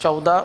14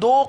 2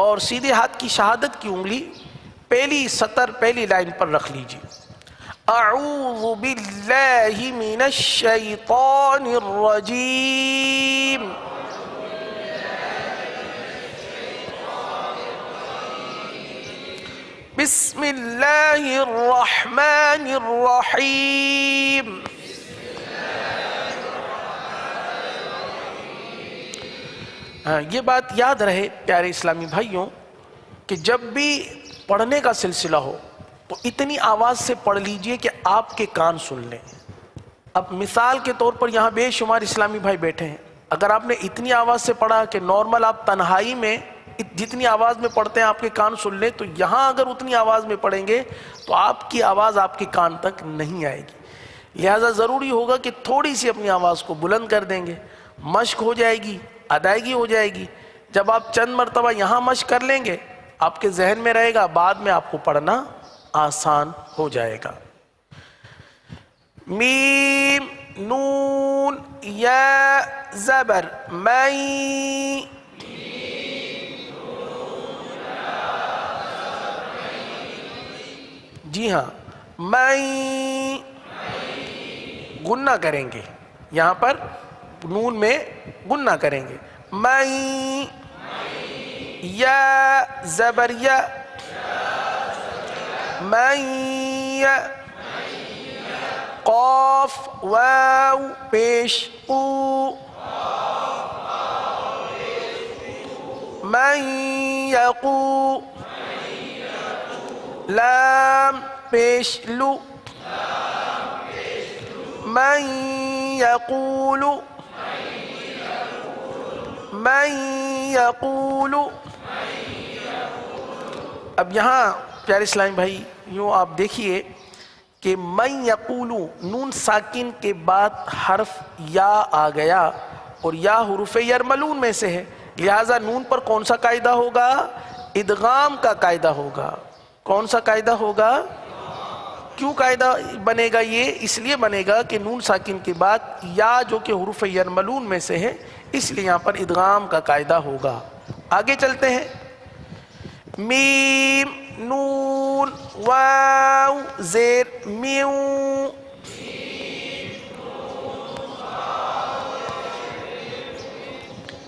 اور سیدھے ہاتھ کی شہادت کی انگلی پہلی سطر پہلی لائن پر رکھ لیجیے. اعوذ باللہ من الشیطان الرجیم. بسم اللہ الرحمن الرحیم. یہ بات یاد رہے پیارے اسلامی بھائیوں کہ جب بھی پڑھنے کا سلسلہ ہو تو اتنی آواز سے پڑھ لیجئے کہ آپ کے کان سن لیں. اب مثال کے طور پر یہاں بے شمار اسلامی بھائی بیٹھے ہیں، اگر آپ نے اتنی آواز سے پڑھا کہ نارمل آپ تنہائی میں جتنی آواز میں پڑھتے ہیں آپ کے کان سن لیں، تو یہاں اگر اتنی آواز میں پڑھیں گے تو آپ کی آواز آپ کے کان تک نہیں آئے گی. لہٰذا ضروری ہوگا کہ تھوڑی سی اپنی آواز کو بلند کر دیں گے، مشق ہو جائے گی، ادائیگی ہو جائے گی. جب آپ چند مرتبہ یہاں مشق کر لیں گے آپ کے ذہن میں رہے گا، بعد میں آپ کو پڑھنا آسان ہو جائے گا. میم نون یا زبر مئی. جی ہاں، مئی گننا کریں گے، یہاں پر نون میں گننا کریں گے. مئی یا زبر یا مئی. قاف واو پیش او. من یقو. لام پیش لو. من یقول. من یقول. اب یہاں پیارے اسلامی بھائی یوں آپ دیکھیے کہ من یقولو نون ساکن کے بعد حرف یا آ گیا اور یا حروف یرملون میں سے ہے، لہٰذا نون پر کون سا قاعدہ ہوگا؟ ادغام کا قاعدہ ہوگا. کون سا قاعدہ ہوگا؟ کیوں قاعدہ بنے گا یہ؟ اس لیے بنے گا کہ نون ساکن کے بعد یا جو کہ حروف یرملون میں سے ہے، اس لیے یہاں پر ادغام کا قاعدہ ہوگا. آگے چلتے ہیں. میم نون واو زیر میو.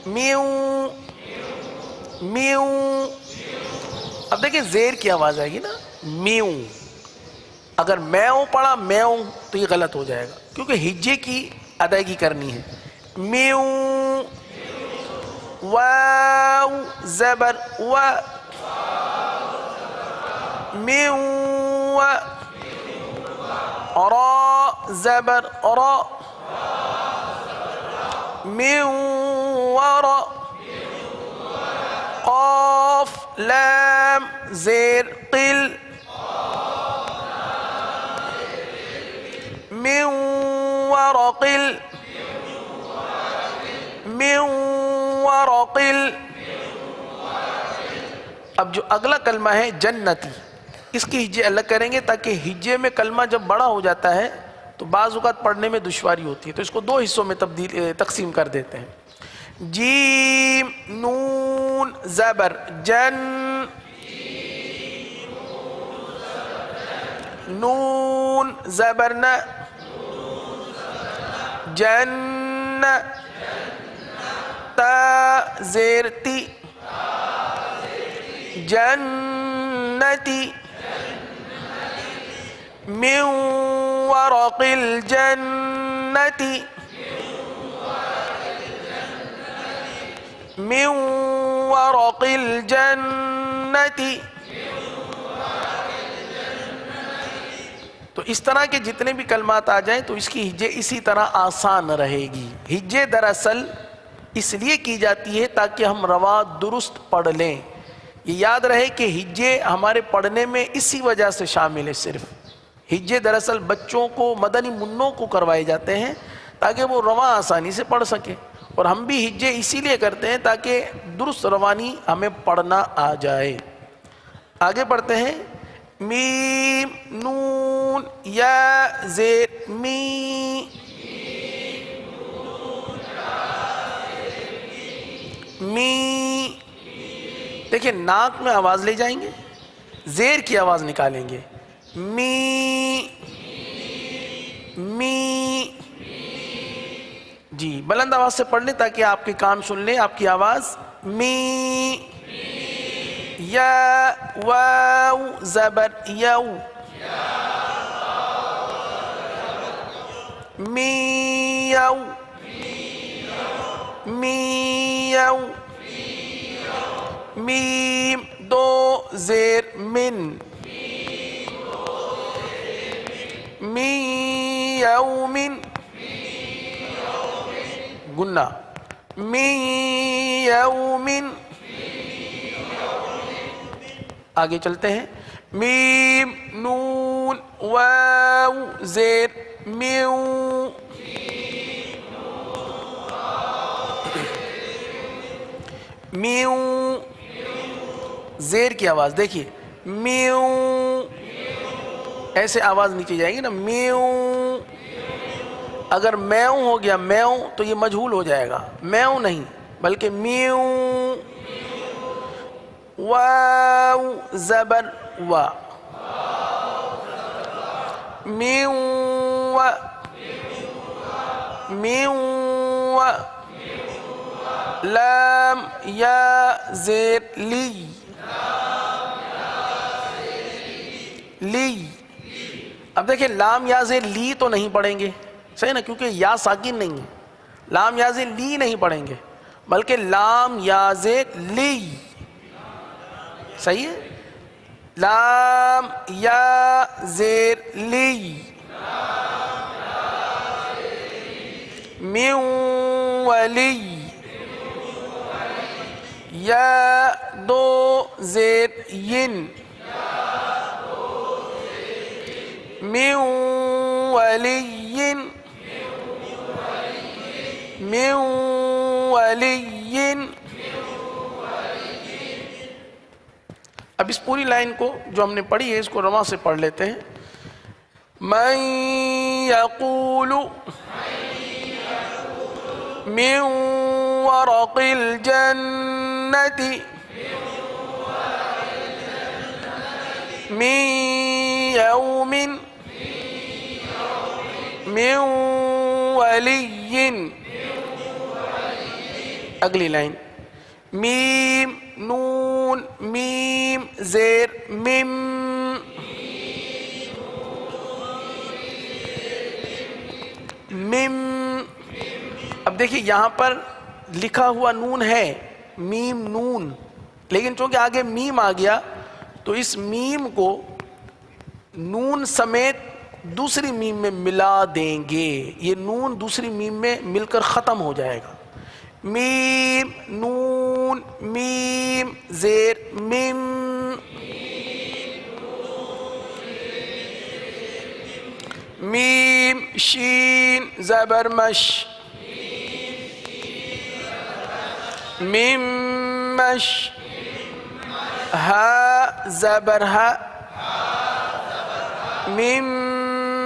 میو میو. اب دیکھیں زیر کی آواز آئے گی نا، میو. اگر میو پڑھا میو تو یہ غلط ہو جائے گا کیونکہ ہجے کی ادائیگی کرنی ہے. میو. واو زبر و. میو. را زبر را. میو ورا. قاف لام زیر قل. من ورقل. من ورقل. اب جو اگلا کلمہ ہے جنتی، اس کی ہجے الگ کریں گے تاکہ ہجے میں کلمہ جب بڑا ہو جاتا ہے تو بعض اوقات پڑھنے میں دشواری ہوتی ہے، تو اس کو دو حصوں میں تقسیم کر دیتے ہیں. جیم نون زبر جن. نون زبر ن. جن. تا زیر تی. جنتی. من ورق الجنة. من ورق الجنة. تو اس طرح کے جتنے بھی کلمات آ جائیں تو اس کی ہجے اسی طرح آسان رہے گی. ہجے دراصل اس لیے کی جاتی ہے تاکہ ہم روا درست پڑھ لیں. یہ یاد رہے کہ ہجے ہمارے پڑھنے میں اسی وجہ سے شامل ہے. صرف ہجے دراصل بچوں کو مدنی منوں کو کروائے جاتے ہیں تاکہ وہ رواں آسانی سے پڑھ سکیں، اور ہم بھی ہجے اسی لیے کرتے ہیں تاکہ درست روانی ہمیں پڑھنا آ جائے. آگے پڑھتے ہیں. میم نون یا زیر می. می. دیکھیں ناک میں آواز لے جائیں گے، زیر کی آواز نکالیں گے، می می. جی بلند آواز سے پڑھ لیں تاکہ آپ کے کان سن لیں آپ کی آواز. می. یا واو زبر یو، میو میو. میم دو زیر من، می یومن گنہ، می یومن. آگے چلتے ہیں. میم نون واو زیر میو، میو. زیر کی آواز دیکھیے، میو ایسے آواز نیچے جائے گی نا، میو. اگر میو ہو گیا میو تو یہ مجہول ہو جائے گا، میو نہیں بلکہ میو. واو زبر وا، میو میو. لام یا زیر لی، لی. اب دیکھیں لام یا زیر لی تو نہیں پڑھیں گے، صحیح نا، کیونکہ یا ساکن نہیں ہے. لام یا زیر لی نہیں پڑھیں گے بلکہ لام یا زیر لی. صحیح ہے. لام یا زیر لی، میو ولی. یا دو زیر ین، میو ولی، میو ولی. اب اس پوری لائن کو جو ہم نے پڑھی ہے اس کو رواں سے پڑھ لیتے ہیں. من یقول من ورق الجنة من يوم من ولی. اگلی لائن. میم نون میم زیر مم، مم. اب دیکھیے یہاں پر لکھا ہوا نون ہے میم نون، لیکن چونکہ آگے میم آ گیا تو اس میم کو نون سمیت دوسری میم میں ملا دیں گے. یہ نون دوسری میم میں مل کر ختم ہو جائے گا. میم نون میم زیر مم، میم شین زبر مش، مم مش. ہا زبر ہا، مم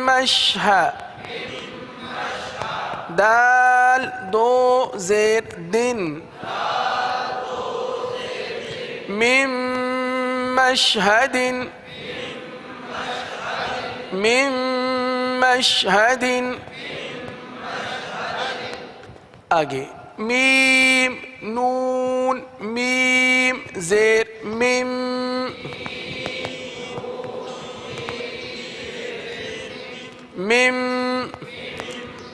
مش ہا. دال دو زیر دن، مم مشہد، مم مشہد. آگے. میم نون میم زیر مم، مم.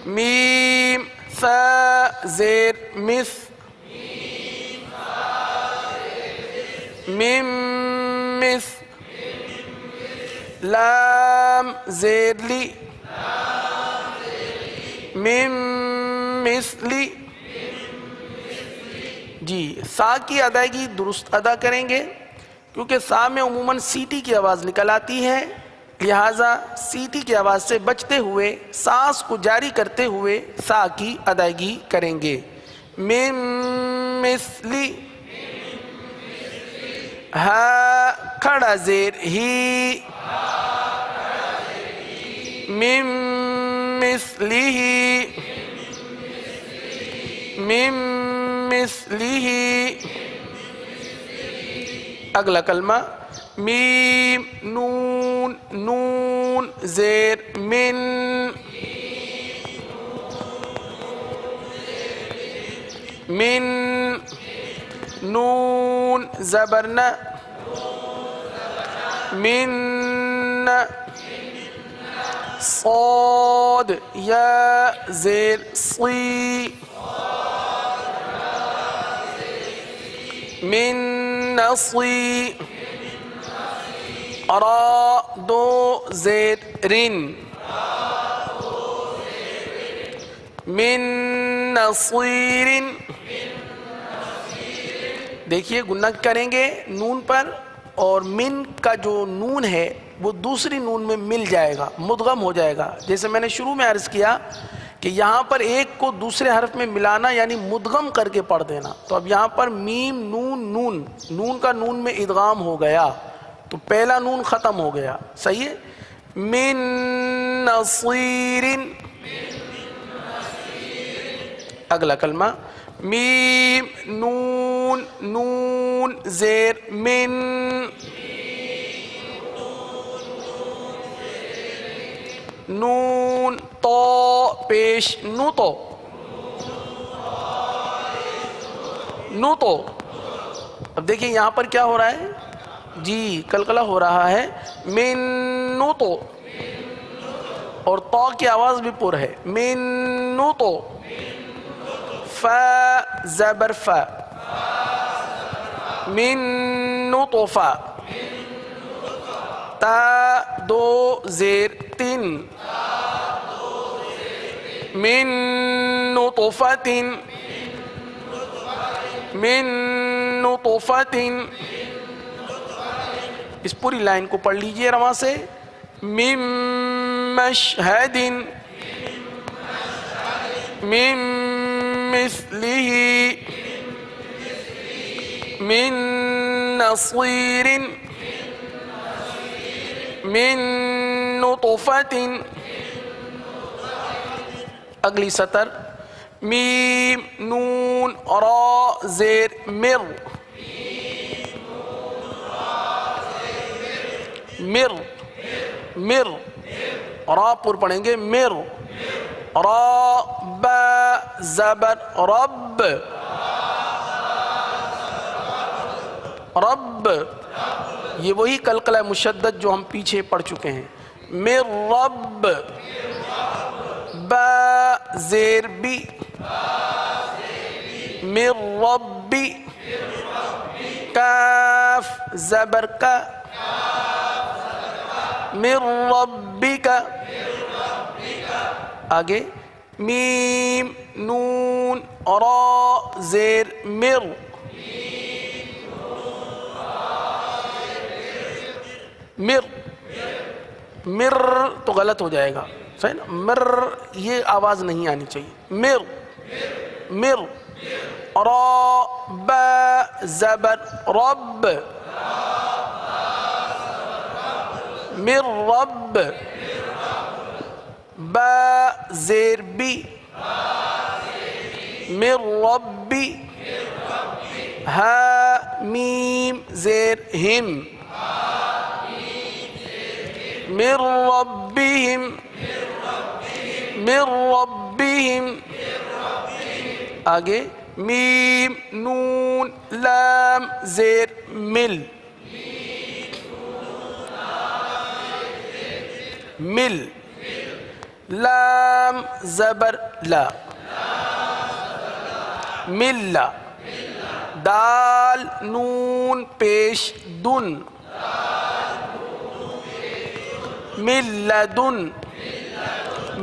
میم ثا زیر مث، مم مث. لام زیر لی، مم مثلی. جی سا کی ادائیگی درست ادا کریں گے کیونکہ سا میں عموماً سیٹی کی آواز نکل آتی ہے، لہٰذا سیٹی کی آواز سے بچتے ہوئے سانس کو جاری کرتے ہوئے سا کی ادائیگی کریں گے. مم مثلی. ہا کھڑا زیر ہی، مم مثلی، مم مثلی. اگلا کلمہ میم نون نون زیر من، من نون زبر ن، من صاد یا زیر صی، من نصی، را دو زیر رن، من نصیر، دیکھیے گنہ کریں گے نون پر، اور من کا جو نون ہے وہ دوسری نون میں مل جائے گا، مدغم ہو جائے گا. جیسے میں نے شروع میں عرض کیا کہ یہاں پر ایک کو دوسرے حرف میں ملانا یعنی مدغم کر کے پڑھ دینا. تو اب یہاں پر میم نون نون، نون کا نون میں ادغام ہو گیا تو پہلا نون ختم ہو گیا، صحیح ہے. من نصیر، اگلا کلمہ میم نون نون زیر من، نون تو پیش نو تو، نو تو. اب دیکھیں یہاں پر کیا ہو رہا ہے، جی قلقلہ ہو رہا ہے، من نو تو، اور تو کی آواز بھی پر ہے، من نو تو. فا زبر فا، من نطفہ، تا دو زیر تن، من نطفۃ، من نطفۃ. اس پوری لائن کو پڑھ لیجئے رواں سے. من مشہد، من مثلہ، من نصیر، من نطفۃ. اگلی سطر میم نون را زیر مر، مر، مر، را پر پڑھیں گے مر. را با زبر رب، رب، یہ وہی قلقلہ مشدد جو ہم پیچھے پڑھ چکے ہیں. مر رب، با زیر بی، مر ربی، کاف زبر کا، مر ربک. آگے میم نون را زیر مر، مر، مر تو غلط ہو جائے گا، صحیح نا، مر یہ آواز نہیں آنی چاہیے. مر، مر. را با زبر رب، مر رب، با زیر بی، مر ربی، ہا میم زیر ہم، من ربهم، من ربهم. آگے میم نون لام زیر مل، مل. لام زبر لا، مل. دال نون پیش دن، من لدن،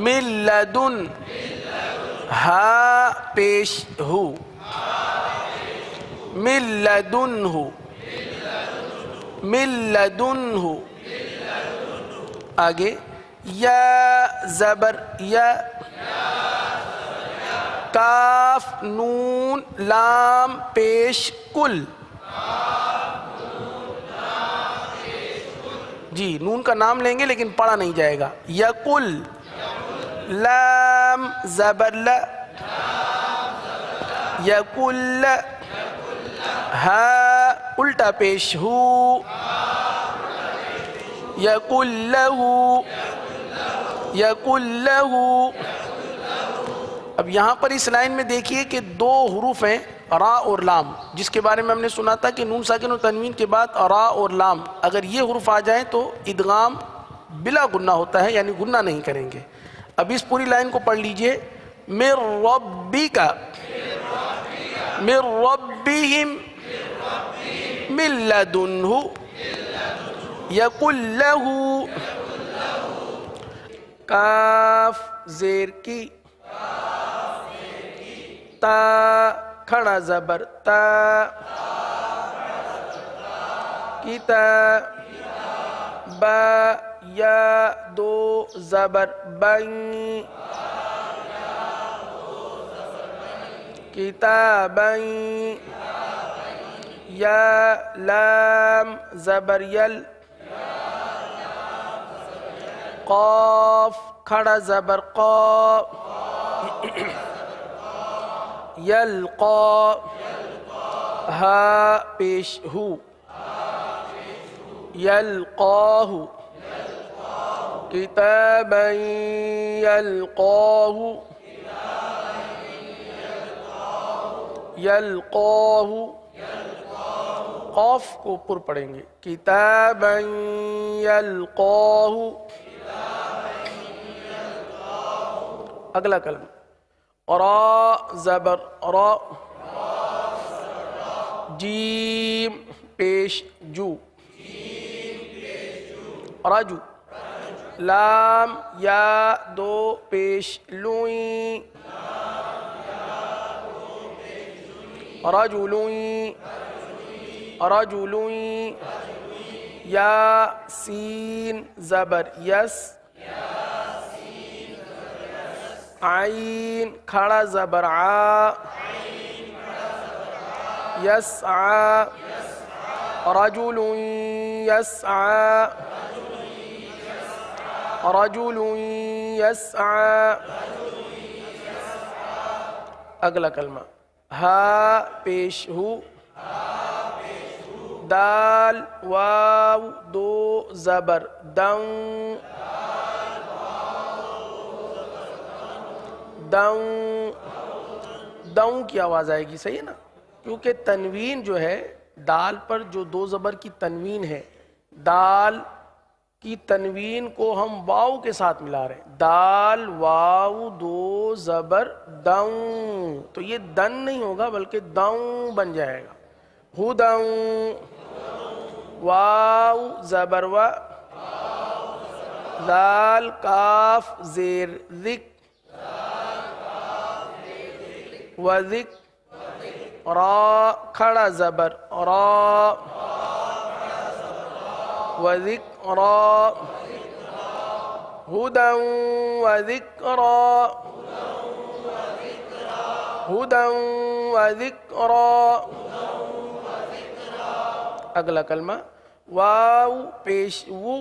من لدن. ہا پیش ہو، من لدنہ، من لدنہ. آگے یا زبر یا، کاف نون لام پیش کل. جی نون کا نام لیں گے لیکن پڑھا نہیں جائے گا. یقل، لام زبر لا، یقل. ہا الٹا پیش ہو، یکن لہو، یکن لہو۔ اب یہاں پر اس لائن میں دیکھیے کہ دو حروف ہیں را اور لام، جس کے بارے میں ہم نے سنا تھا کہ نون ساکن اور تنوین کے بعد را اور لام اگر یہ حروف آ جائیں تو ادغام بلا گنہ ہوتا ہے، یعنی گنہ نہیں کریں گے۔ اب اس پوری لائن کو پڑھ لیجئے، من ربک، من ربہم، من لدنہ، یکن لہو، کاف زیر کی، تا کھڑا زبر تا، کتاب، با یا دو زبر بین، کتابین، یا لام زبر یل، قاف کھڑا زبر قا، یلقا، ہا پیش ہو، یلقاہ، کتابا یلقاہ، یلقاہ، قاف کو پر پڑھیں گے، کتابا یلقاہ۔ اگلا کلمہ را زبر را، جیم پیش جو، رجو، لام یا دو پیش لوئیں، رجلوئیں، رجلوئیں، یا سین زبر یس، عین کھڑا زبر عا، یسعا، رجل یسعا، رجل یسعا۔ اگلا کلمہ ہا پیش ہو، دال واو دو زبر دن، دن، دن کی آواز آئے گی، صحیح ہے نا؟ کیونکہ تنوین جو ہے دال پر جو دو زبر کی تنوین ہے، دال کی تنوین کو ہم واو کے ساتھ ملا رہے ہیں، دال واو دو زبر دن، تو یہ دن نہیں ہوگا بلکہ دن بن جائے گا، ہدن، واو زبر و، دال کاف زیر ذک، وذک، را کھڑا زبر را، وذکرا، ہدن وذکرا، ہدن وذکرا۔ اگلا کلمہ واو پیش وو،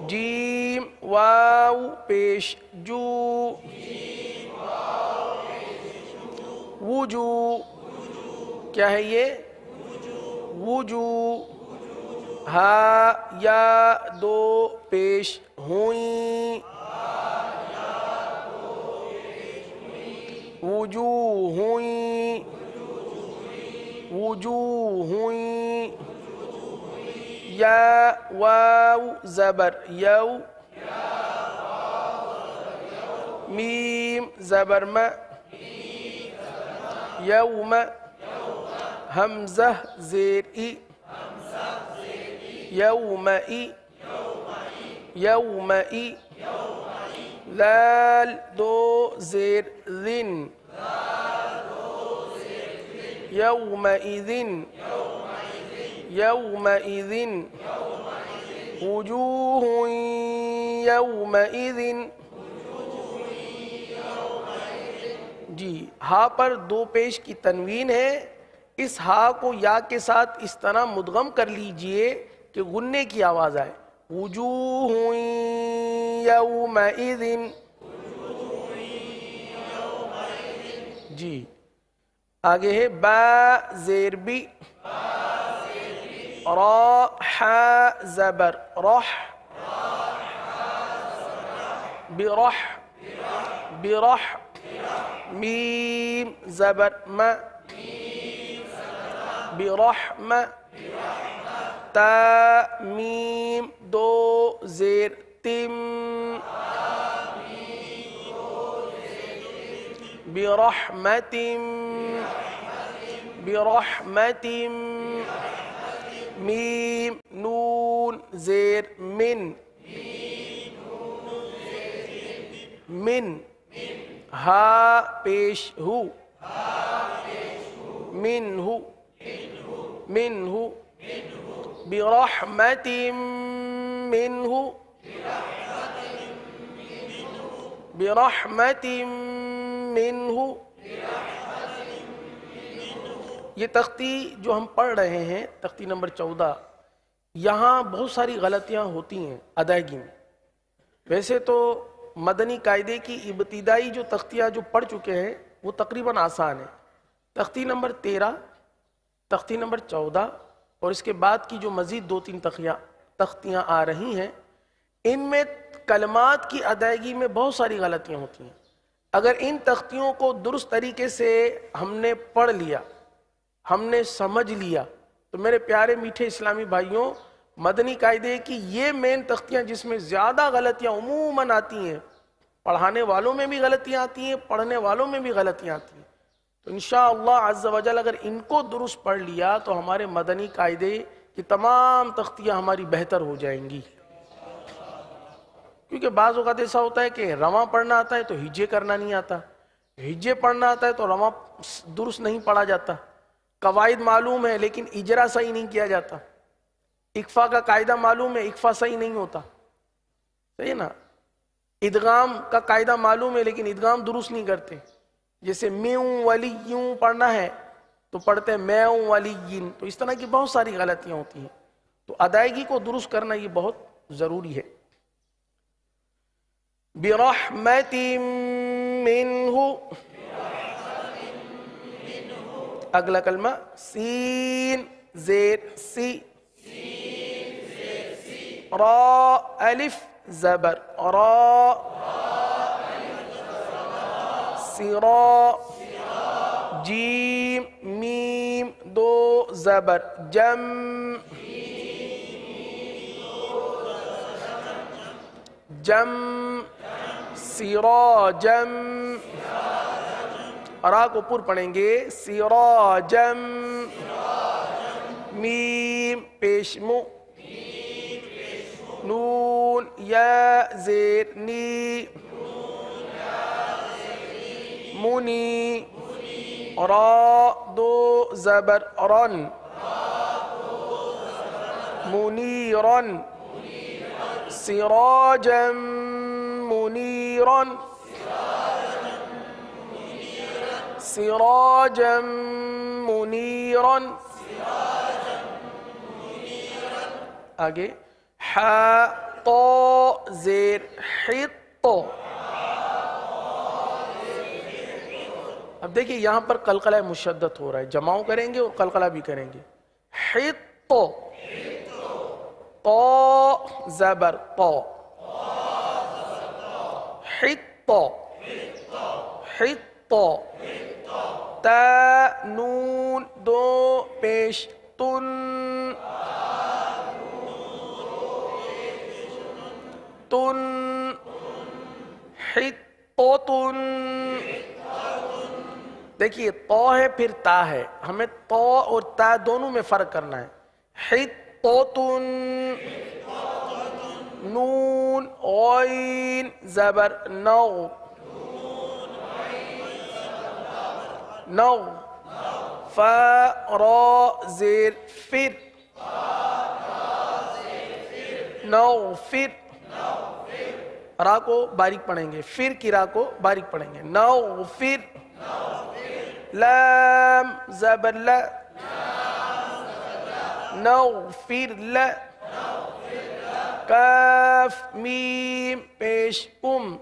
جیم واو پیش جو، وجو، کیا ہے یہ؟ وجو، ہا یا دو پیش ہوئیں، وجوہوئیں، وجوہوئیں، یا واو زبر یو، میم زبر ما، یوم، حمزہ زیر ای، یومئی، یومئی، ذال دو زیر ذن، یومئذن، یومئذن، وجوہ یومئذن۔ جی ہا پر دو پیش کی تنوین ہے، اس ہا کو یا کے ساتھ اس طرح مدغم کر لیجئے کہ غنے کی آواز آئے، وجوہ یومئذ۔ جی آگے ہے با زیر بی، را حا زبر رح، برح برح، میم زبر ما، برحمہ، تا میم دو زیر تم، برحمت برحمت، میم نون زیر من، من، ہا پیش ہو، منہ منہ، برحمت منہ، برحمت منہ۔ یہ تختی جو ہم پڑھ رہے ہیں، تختی نمبر 14، یہاں بہت ساری غلطیاں ہوتی ہیں ادائیگی میں۔ ویسے تو مدنی قاعدے کی ابتدائی جو تختیاں جو پڑھ چکے ہیں وہ تقریباً آسان ہے۔ تختی نمبر 13، تختی نمبر 14 اور اس کے بعد کی جو مزید 2-3 تختیاں آ رہی ہیں، ان میں کلمات کی ادائیگی میں بہت ساری غلطیاں ہوتی ہیں۔ اگر ان تختیوں کو درست طریقے سے ہم نے پڑھ لیا، ہم نے سمجھ لیا، تو میرے پیارے میٹھے اسلامی بھائیوں، مدنی قاعدے کی یہ مین تختیاں جس میں زیادہ غلطیاں عموماً آتی ہیں، پڑھانے والوں میں بھی غلطیاں آتی ہیں، پڑھنے والوں میں بھی غلطیاں آتی ہیں، تو انشاءاللہ عز و جل اگر ان کو درست پڑھ لیا تو ہمارے مدنی قاعدے کی تمام تختیاں ہماری بہتر ہو جائیں گی۔ کیونکہ بعض اوقات ایسا ہوتا ہے کہ رواں پڑھنا آتا ہے تو ہجے کرنا نہیں آتا، ہجے پڑھنا آتا ہے تو رواں درست نہیں پڑھا جاتا، قواعد معلوم ہے لیکن اجرا صحیح نہیں کیا جاتا، اکفا کا قاعدہ معلوم ہے، اکفا صحیح نہیں ہوتا، صحیح ہے نا، ادغام کا قاعدہ معلوم ہے لیکن ادغام درست نہیں کرتے، جیسے میوں ولی یوں پڑھنا ہے تو پڑھتے ہیں میوں ولی ین، تو اس طرح کی بہت ساری غلطیاں ہوتی ہیں، تو ادائیگی کو درست کرنا یہ بہت ضروری ہے۔ برحمت منہ، اگلا کلمہ سین زیر سی، را الف زبر را، سرا، جیم میم دو زبر جم، جم، سراجم، را کو پر پڑھیں گے، سراجم، میم پیشمو، نون یا زیر نی، منی، را دو زبر رن، منیرن، سراجا منیرا، سراجا منیرا، آگے حا طا زیر حط، اب دیکھیں یہاں پر قلقلہ مشدد ہو رہا ہے، جماؤں کریں گے اور قلقلہ بھی کریں گے، حط، طا زبر طا، حط، حط، تا نون دو پیش تن، تن، حطتن، دیکھیے طا ہے پھر تا ہے، ہمیں طا اور تا دونوں میں فرق کرنا ہے، حطتن، نون غین زبر نو، نو، فا را زیر فر، نو فر، را کو باریک پڑھیں گے، فر کی را کو باریک پڑھیں گے، نو فر، لام زبر لا، نو فر لا، کاف میم پیش ام،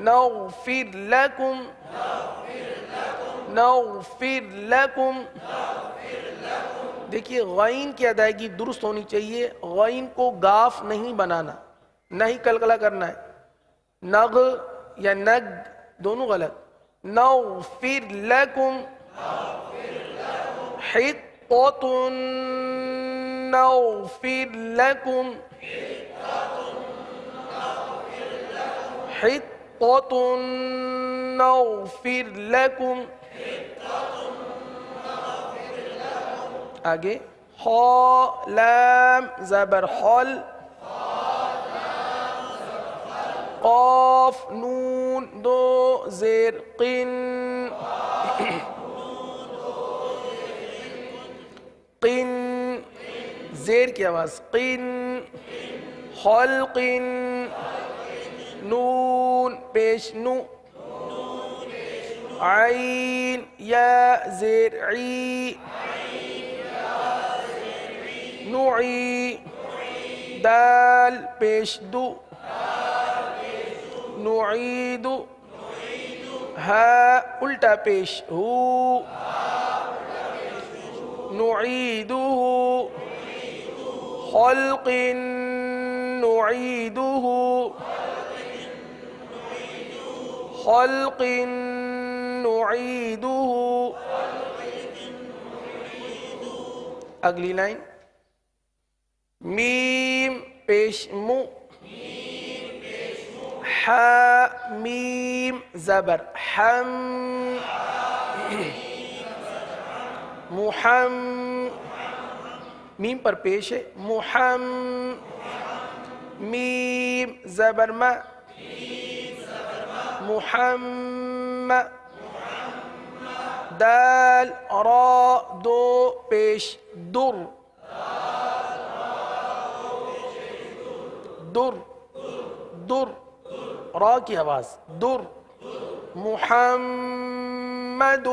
نغفر لکم نغفر لکم. دیکھیے غین کی ادائیگی درست ہونی چاہیے، غین کو گاف نہیں بنانا، نہیں کلکلا کرنا ہے. نغ یا نگ دونوں غلط. نغفر لکم حطۃ نغفر لکم حطۃ نغفر لکم. آگے خا لام زبر خل قاف نون دو زیر قن قن زیر کی آواز قن خلق نون پیش نو عین یا زیر عی نعی دال پیش دو نعید ہا الٹا پیش ہو نعیدہ خلق نعیدہ خلق نعیدہ. اگلی لائن میم پیش مو حا میم زبر حم محم میم پر پیش ہے محم میم زبر ما محم دال را دو پیش در در در را کی آواز در محمد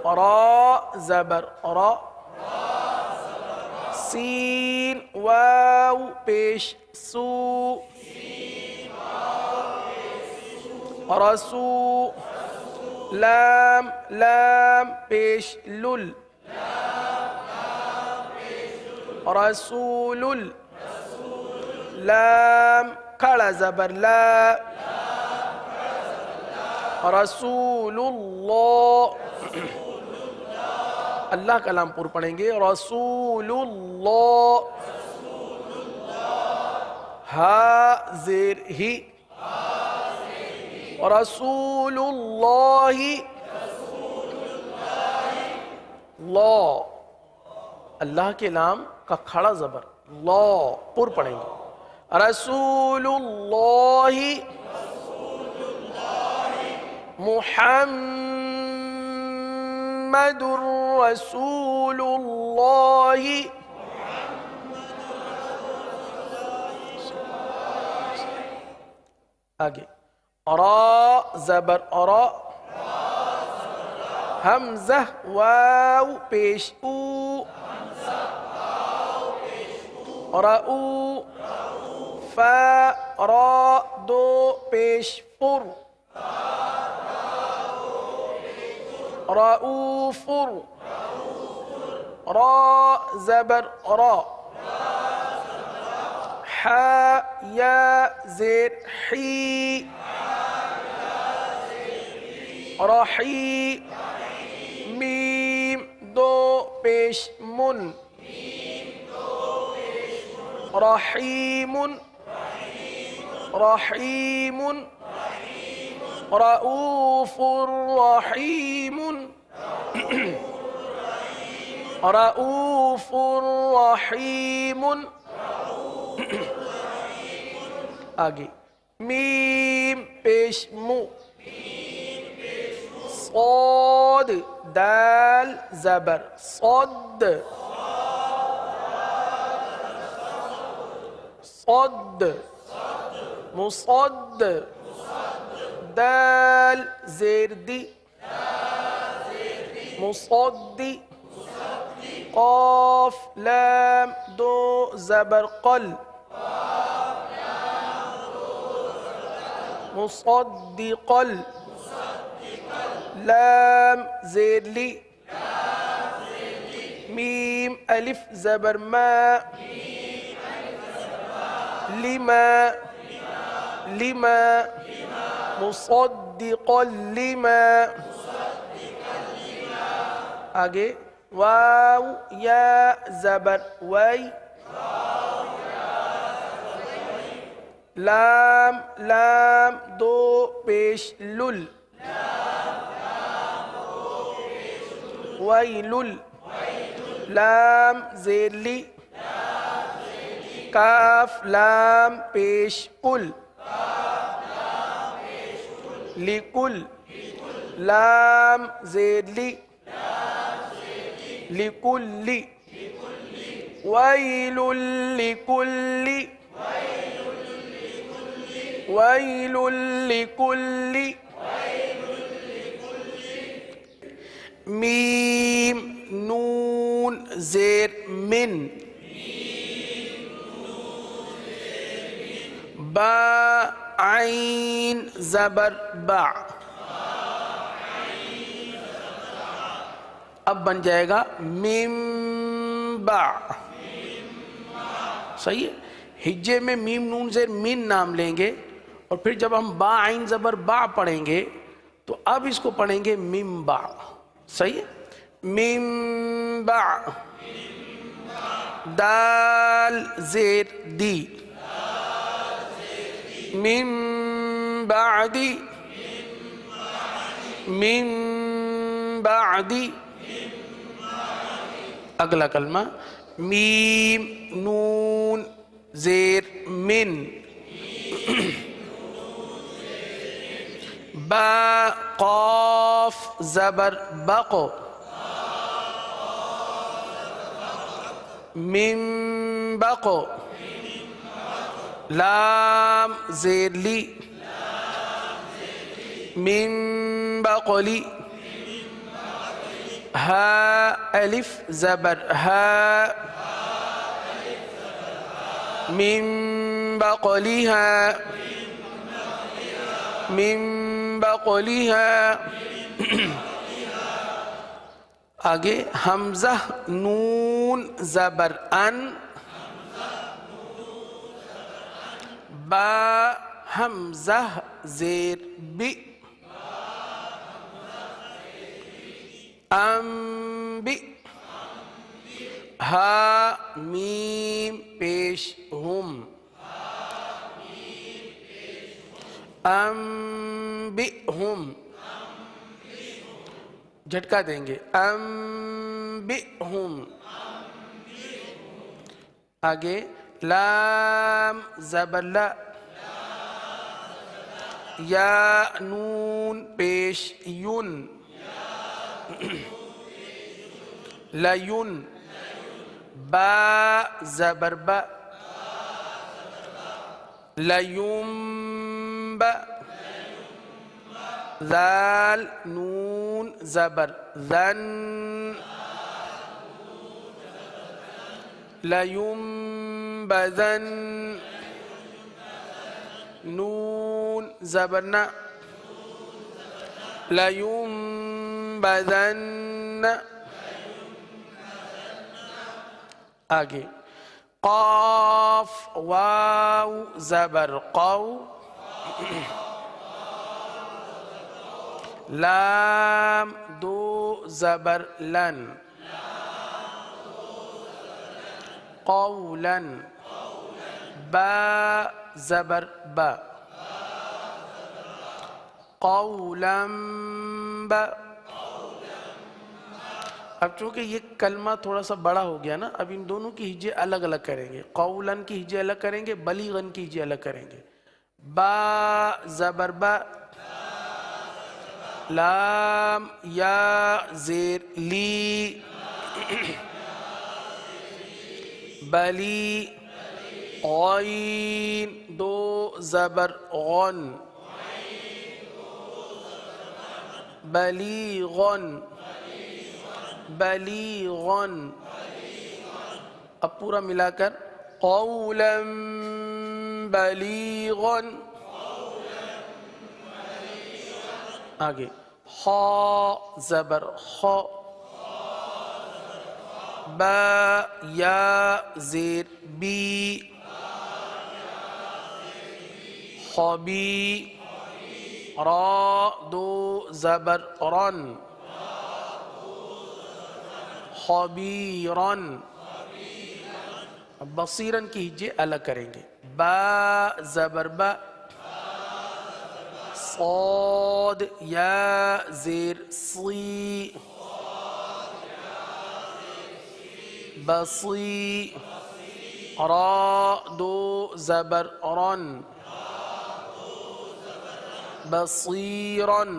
را زبر را سین واو پیش سو رسو لام لام پیش لل رسول لام کھڑا زبر لا رسول اللہ. اللہ کا لام پر پڑھیں گے رسول اللہ. ہا زیر ہی رسول اللہ لا. اللہ کے لام کا کھڑا زبر لا پر پڑھیں گے رسول اللہ محمد رسول اللہ. آگے را زبر را حمزہ واو پیش او رأو فا را دو پیش فر رؤوف را زبر را حا یا زیر حی رحی میم دو پیش من رحیم رحیم رؤوف رحیم رؤوف رحیم. آگے میم پیش مو صاد دال زبر صد صد مصد دال زیر دی مصدی قاف لام دو زبر قل مصدق لام زیر لی میم الف زبر ما لما لما مصدقا لما آگے واو یا زبر وی لام لام دو پیش لل ویلل لام زیر لی کاف لام پیش کل لکل لام زیر لی لکل ویل لکل ویل لکل میم نون زیر من با عین زبر با اب بن جائے گا میم با صحیح ہے. ہجے میں میم نون زیر من نام لیں گے اور پھر جب ہم با عین زبر با پڑھیں گے تو اب اس کو پڑھیں گے میم با. صحیح ہے. میم با دال زیر دی من بعدی من بعدی. اگلا کلمہ میم نون زیر من با قاف زبر بقو من بقو لام زیر لی من بقلی ہا الف زبر ہا من بقلیہا من بقلیہا. آگے حمزہ نون زبر ان با حمزہ زیر بی انبی ہا میم پیش ہم انبئہم جھٹکا دیں گے انبئہم. آگے لام زبر لا یا نون پیش یون لیون با زبر با لیوم با ذال نون زبر ذن لیوم بذن نون زبر نا لیوم بذن. آگے قاف واو زبر قو لام دو زبر لن قولا با زبر با قولا با. اب چونکہ یہ کلمہ تھوڑا سا بڑا ہو گیا نا، اب ان دونوں کی ہجے الگ الگ کریں گے. قولن کی ہجے الگ کریں گے، بلیغن کی ہجے الگ کریں گے. با زبر با لام یا زیر لی بلی غین دو زبر غن بلیغن بلیغن. اب پورا ملا کر قولا بلیغا آگے خا زبر خا، با یا زیر بی، خبی، را دو زبر رن، خبیرن. بصیرن کی ہجے الگ کریں گے. با زبر با، صاد یا زیر صی، بصی، را دو زبر رن، بصیرن،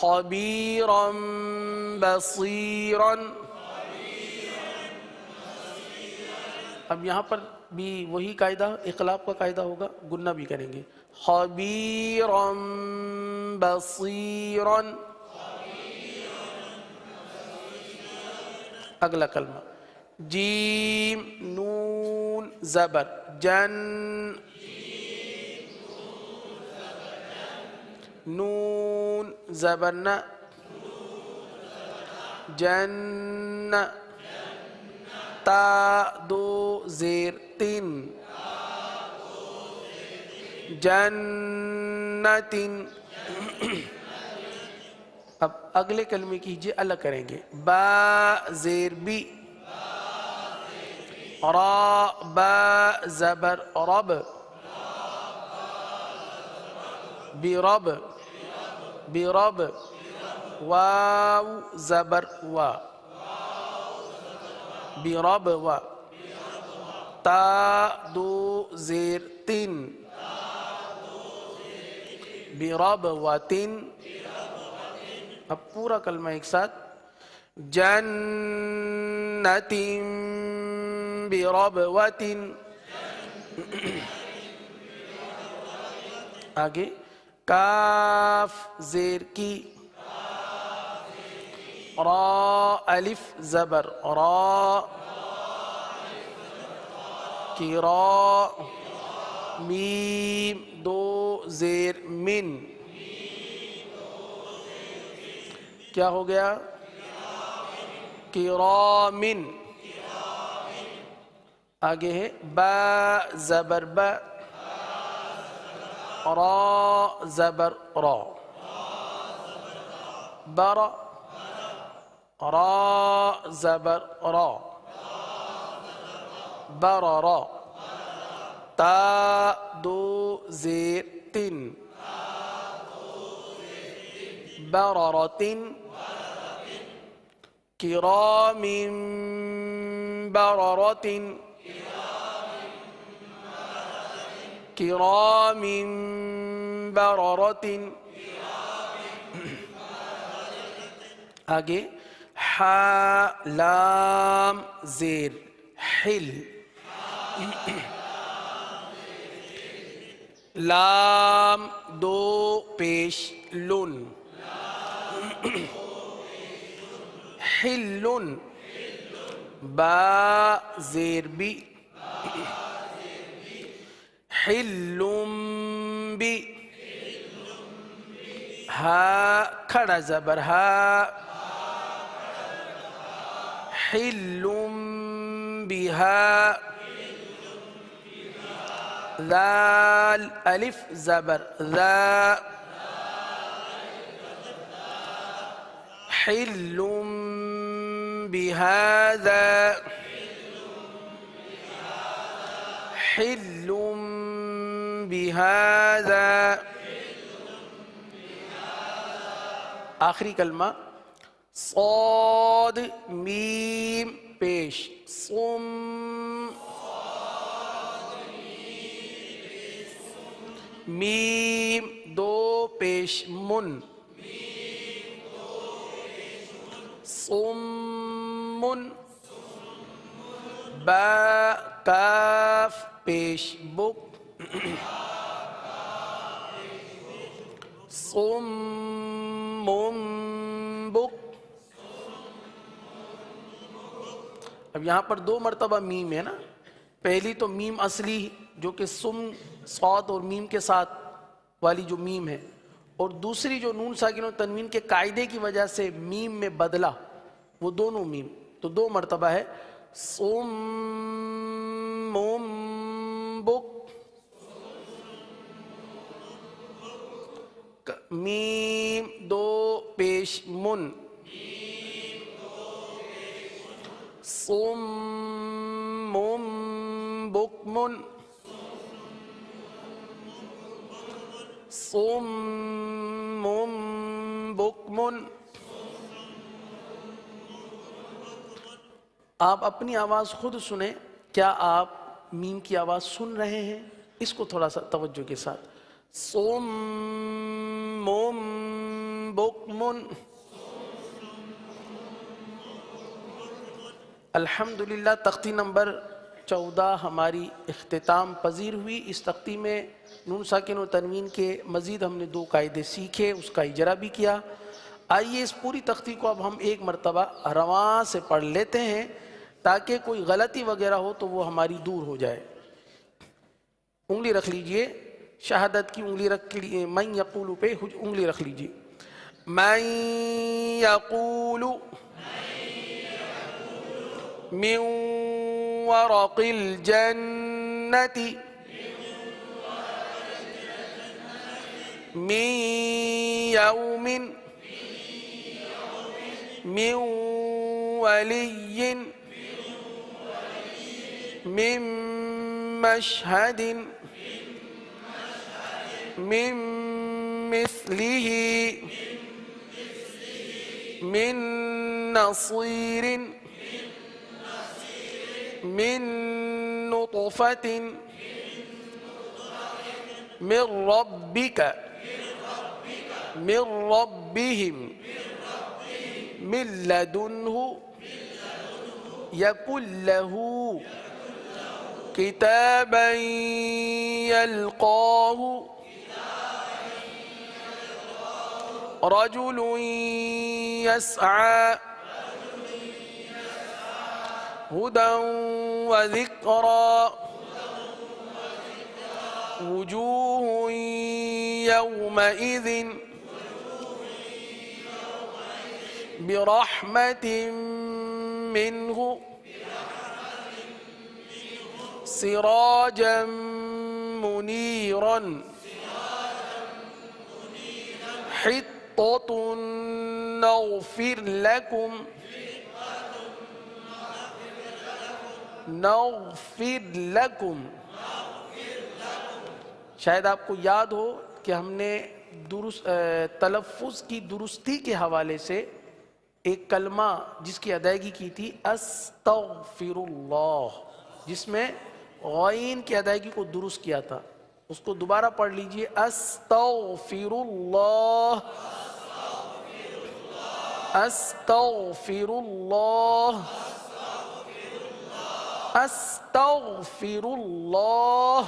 خبیرن بصیرن. اب یہاں پر بھی وہی قاعدہ اقلاب کا قاعدہ ہوگا، گنہ بھی کریں گے. خبیرن بصیرن. اگلا کلمہ جیم نون زبر جن، نون زبر ن، جن، تا دو زیر تین، جنتن. اب اگلے کلمے کیجئے الگ کریں گے. با زیر بی، را با زبر رب، برب، برب، واو زبر وا، برب وا، تا دو زیر تین، برب و تین. اب پورا کلمہ ایک ساتھ جنت بربوۃ. آگے کاف زیر کی، را الف زبر را، کی را، میم دو زیر من، کیا ہو گیا؟ کرامن. آگے ہے با زبر با، را زبر را، بر، را زبر را، برر، تا دو زیر تین، بررتن، کرام بررة، کرام بررة. آگے حا لام زیر حل، لام دو پیش لن، حل، با زیر بی، حل بی، ہا کھڑا زبر ہا، حل بہا، ذال الف زبر ذا، حل بهذا، حل بهذا. آخری کلمہ صاد میم پیش صم، میم دو پیش من، صم، با کاف پیش بک، صم بک. اب یہاں پر دو مرتبہ میم ہے نا. پہلی تو میم اصلی جو کہ سم صاد اور میم کے ساتھ والی جو میم ہے، اور دوسری جو نون ساکن و تنوین کے قاعدے کی وجہ سے میم میں بدلا، وہ دونوں میم، تو 2 مرتبہ ہے صم بک، میم 2 پیش من، صم بکمن، صم بکمن۔ آپ اپنی آواز خود سنیں، کیا آپ میم کی آواز سن رہے ہیں؟ اس کو تھوڑا سا توجہ کے ساتھ، صم بکمن۔ الحمدللہ تختی نمبر 14 ہماری اختتام پذیر ہوئی۔ اس تختی میں نون ساکن و تنوین کے مزید ہم نے 2 قاعدے سیکھے، اس کا اجرا بھی کیا۔ آئیے اس پوری تختی کو اب ہم ایک مرتبہ رواں سے پڑھ لیتے ہیں تاکہ کوئی غلطی وغیرہ ہو تو وہ ہماری دور ہو جائے۔ انگلی رکھ لیجئے، شہادت کی انگلی رکھ لیجئے، من یقول پہ انگلی رکھ لیجئے۔ من یقول من ورق الجنة من يوم من ولي من مشهد من مثله من نصير من نطفة من ربك من ربهم من لدنه يكن له كتابا يلقاه رجل يسعى هدى وذكرى وجوه يومئذ برحمة منه سراجا منيرا حطة نغفر لكم شاید آپ کو یاد ہو کہ ہم نے تلفظ کی درستی کے حوالے سے ایک کلمہ جس کی ادائیگی کی تھی استغفر اللہ، جس میں غین کی ادائیگی کو درست کیا تھا، اس کو دوبارہ پڑھ لیجئے، استغفر اللہ استغفر اللہ استغفر اللہ۔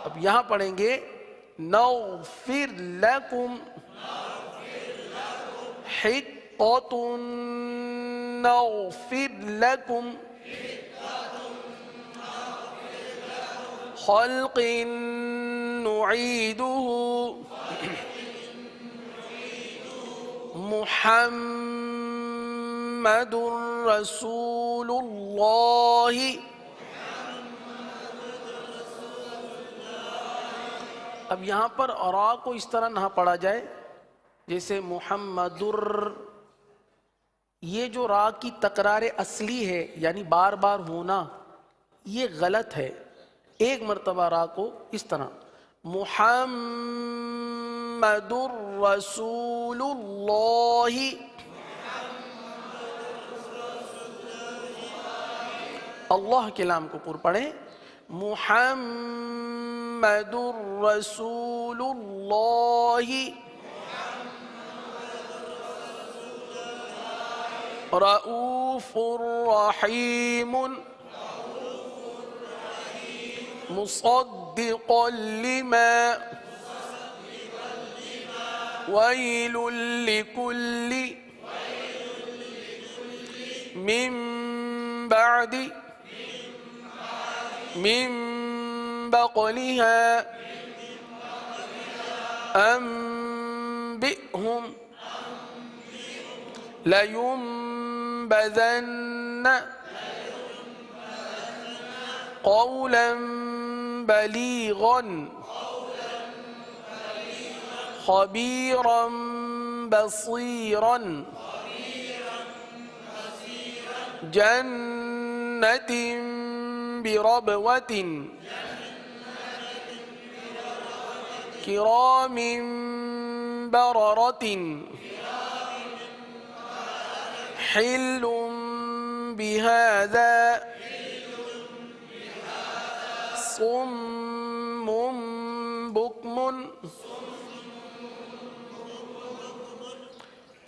اب یہاں پڑھیں گے نغفر لکم حطة نغفر لکم خلق نعيده محمد رسول اللہ۔ اب یہاں پر را کو اس طرح نہ پڑھا جائے جیسے محمد، یہ جو را کی تکرار اصلی ہے یعنی بار بار ہونا، یہ غلط ہے۔ ایک مرتبہ را کو اس طرح محمد رسول اللہ، اللہ کے لام کو پر پڑھیں، محمد رسول اللہ رؤوف رحیم مصدقا لما ويل لكل من بعد من بقلها أنبئهم لينبذن قولا بليغا خبيرا بصيرا جنة بربوة كرام بررة حل بهذا صم بكم